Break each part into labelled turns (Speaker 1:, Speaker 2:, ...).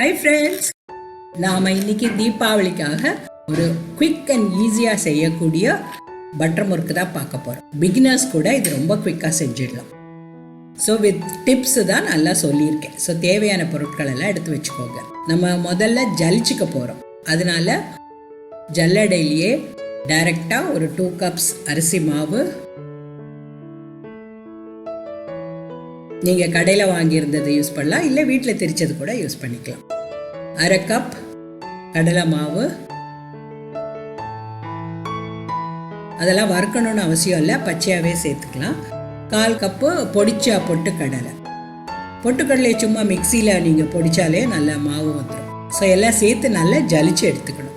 Speaker 1: Hi friends, நாம் இன்னைக்கு தீபாவளிக்காக ஒரு குவிக் அண்ட் ஈஸியாக செய்யக்கூடிய பட்டர் முறுக்கு தான் பார்க்க போகிறோம். பிகினர்ஸ் கூட இது ரொம்ப குவிக்காக செஞ்சிடலாம். ஸோ வித் டிப்ஸ் தான் நல்லா சொல்லியிருக்கேன். ஸோ தேவையான பொருட்கள் எல்லாம் எடுத்து வச்சுக்கோங்க. நம்ம முதல்ல ஜலிச்சுக்க போகிறோம். அதனால ஜல்லடையிலேயே டைரெக்டாக ஒரு 2 கப்ஸ் அரிசி மாவு, நீங்கள் கடையில் வாங்கியிருந்தது யூஸ் பண்ணலாம், இல்லை வீட்டில் திரிச்சது கூட யூஸ் பண்ணிக்கலாம். 1/2 கப் கடலை மாவு, அதெல்லாம் வறுக்கணும்னு அவசியம் இல்லை, பச்சையாகவே சேர்த்துக்கலாம். 1/4 கப்பு பொடிச்சா பொட்டுக்கடலை. பொட்டுக்கடலையை சும்மா மிக்சியில் நீங்கள் பொடிச்சாலே நல்ல மாவு வந்துடும். ஸோ எல்லாம் சேர்த்து நல்லா ஜலிச்சு எடுத்துக்கணும்.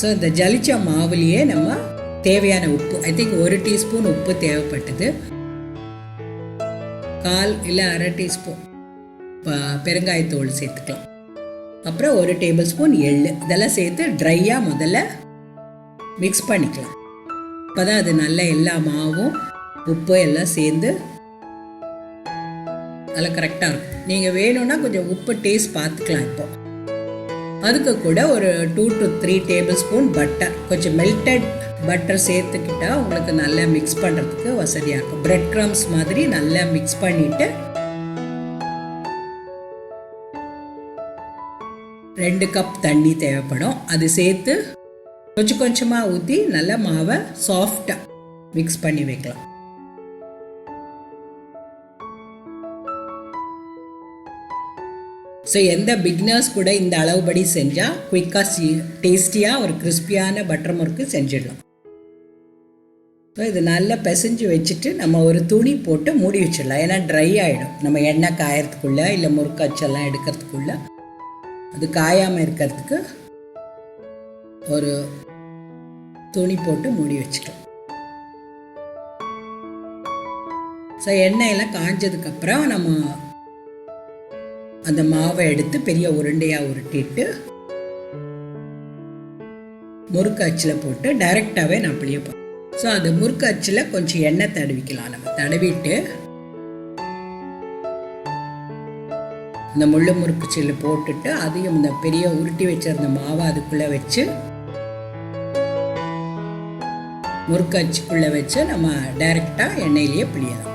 Speaker 1: ஸோ இந்த ஜலிச்ச மாவுலேயே நம்ம தேவையான உப்பு, ஐ திங்க் 1 டீஸ்பூன் உப்பு தேவைப்பட்டது. 1/4 இல்லை 1/2 டீஸ்பூன் பெருங்காயத்தூள் சேர்த்துக்கலாம். அப்புறம் 1 டேபிள் ஸ்பூன் எள்ளு. இதெல்லாம் சேர்த்து ட்ரையாக முதல்ல மிக்ஸ் பண்ணிக்கலாம். அப்போ தான் அது நல்ல எல்லா மாவும் உப்பு எல்லாம் சேர்ந்து நல்லா கரெக்டாக இருக்கும். நீங்கள் வேணும்னா கொஞ்சம் உப்பு டேஸ்ட் பார்த்துக்கலாம். இப்போ அதுக்கு கூட ஒரு 2 to 3 டேபிள் ஸ்பூன் பட்டர், கொஞ்சம் மெல்டட் பட்டர் சேர்த்துக்கிட்டா உங்களுக்கு நல்லா மிக்ஸ் பண்ணுறதுக்கு வசதியாக இருக்கும். பிரெட் க்ரம்ஸ் மாதிரி நல்லா மிக்ஸ் பண்ணிவிட்டு 2 கப் தண்ணி தேவைப்படும். அது சேர்த்து கொஞ்சம் கொஞ்சமாக ஊற்றி நல்லா மாவை சாஃப்டாக மிக்ஸ் பண்ணி வைக்கலாம். ஸோ எந்த பிகினர்ஸ் கூட இந்த அளவுபடி செஞ்சால் குயிக்காக டேஸ்டியாக ஒரு கிறிஸ்பியான பட்டர் முறுக்கு செஞ்சிடலாம். ஸோ இது நல்லா பிசைஞ்சு வச்சுட்டு நம்ம ஒரு துணி போட்டு மூடி வச்சிடலாம். ஏன்னா ட்ரை ஆகிடும். நம்ம எண்ணெய் காயறதுக்குள்ளே இல்லை முறுக்கு அச்செல்லாம் எடுக்கிறதுக்குள்ளே அது காயாமல் இருக்கிறதுக்கு ஒரு துணி போட்டு மூடி வச்சுக்கலாம். ஸோ எண்ணெயெல்லாம் காஞ்சதுக்கப்புறம் நம்ம அந்த மாவை எடுத்து பெரிய உருண்டையாக உருட்டிட்டு முறுக்கு அச்சில் போட்டு டைரெக்டாகவே நான் புளியப்போம். ஸோ அந்த முறுக்கு அச்சில் கொஞ்சம் எண்ணெய் தடவிக்கலாம். நம்ம தடவிட்டு இந்த முள்ளு முறுக்கு சில்லு போட்டுட்டு அதையும் இந்த பெரிய உருட்டி வச்சிருந்த மாவை அதுக்குள்ளே வச்சு முறுக்கு அச்சுக்குள்ளே வச்சு நம்ம டைரெக்டாக எண்ணெயிலேயே புளியலாம்.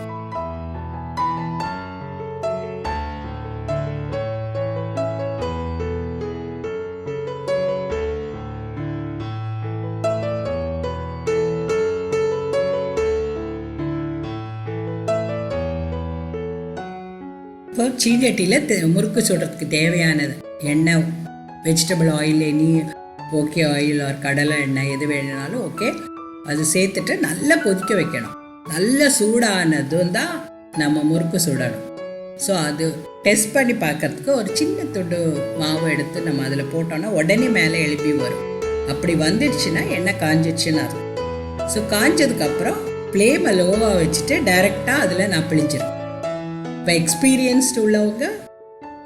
Speaker 1: இப்போ சீஞ்சட்டியில் முறுக்கு சுடுறதுக்கு தேவையானது எண்ணெய், vegetable oil, any okay oil R கடலை எண்ணெய் எது வேணுனாலும் ஓகே, அது சேர்த்துட்டு நல்லா கொதிக்க வைக்கணும். நல்ல சூடானதும் தான் நம்ம முறுக்கு சுடணும். ஸோ அது டெஸ்ட் பண்ணி பார்க்கறதுக்கு ஒரு சின்ன துண்டு மாவு எடுத்து நம்ம அதில் போட்டோன்னா உடனே மேலே எழுப்பி வரும். அப்படி வந்துடுச்சுன்னா எண்ணெய் காஞ்சிடுச்சுன்னு அது. ஸோ காஞ்சதுக்கப்புறம் ஃப்ளேமை லோவாக வச்சுட்டு டைரெக்டாக அதில் நான் பிழிஞ்சிடும். இப்போ எக்ஸ்பீரியன்ஸ்டு உள்ளவங்க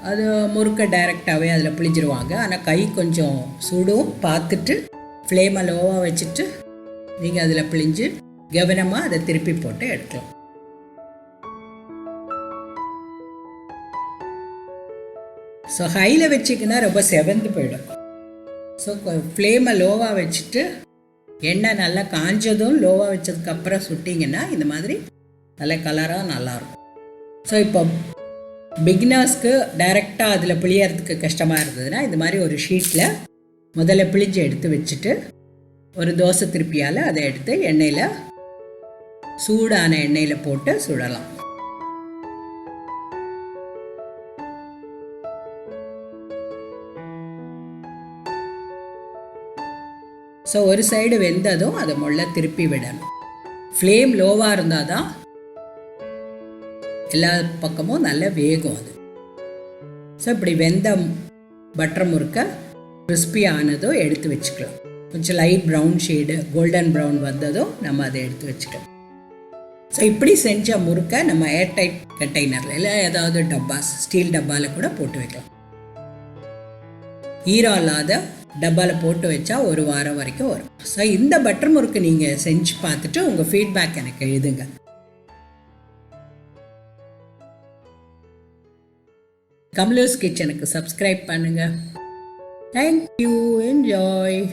Speaker 1: அது முறுக்க டைரெக்டாகவே அதில் பிழிஞ்சிருவாங்க. ஆனால் கை கொஞ்சம் சுடும், பார்த்துட்டு ஃப்ளேமை லோவாக வச்சுட்டு நீங்கள் அதில் பிழிஞ்சு கவனமாக அதை திருப்பி போட்டு எடுக்கலாம். ஸோ ஹையில் வச்சிங்கன்னா ரொம்ப செவந்து போயிடும். ஸோ ஃப்ளேமை லோவாக வச்சுட்டு எண்ணெய் நல்லா காஞ்சதும் லோவாக வச்சதுக்கப்புறம் சுட்டிங்கன்னா இந்த மாதிரி நல்ல கலராக நல்லாயிருக்கும். ஸோ இப்போ பிகினர்ஸ்க்கு டைரெக்டாக அதில் பிழியறதுக்கு கஷ்டமாக இருந்ததுன்னா இந்த மாதிரி ஒரு ஷீட்டில் முதல்ல பிழிஞ்சு எடுத்து வச்சுட்டு ஒரு தோசை திருப்பியால் அதை எடுத்து எண்ணெயில், சூடான எண்ணெயில் போட்டு சுடலாம். ஸோ ஒரு சைடு வெந்ததும் அதை முள்ள திருப்பி விடணும். ஃப்ளேம் லோவாக இருந்தால் தான் எல்லா பக்கமும் நல்லா வேகும் அது. ஸோ இப்படி வெந்த பட்டர் முறுக்க கிறிஸ்பி ஆனதும் எடுத்து வச்சுக்கலாம். கொஞ்சம் light brown shade, golden brown வந்ததும் நம்ம அதை எடுத்து வச்சுக்கலாம். ஸோ இப்படி செஞ்ச முறுக்க நம்ம ஏர்டைட் கண்டெய்னரில் இல்லை ஏதாவது டப்பாஸ், ஸ்டீல் டப்பாவில் கூட போட்டு வைக்கலாம். ஈரம் இல்லாத டப்பாவில் போட்டு வச்சா 1 வாரம் வரைக்கும் வரும். ஸோ இந்த பட்டர் முறுக்கு நீங்கள் செஞ்சு பார்த்துட்டு உங்கள் ஃபீட்பேக் எனக்கு எழுதுங்க. கமலூஸ் கிச்சனுக்கு சப்ஸ்கிரைப் பண்ணுங்கள். தேங்க்யூ. என்ஜாய்.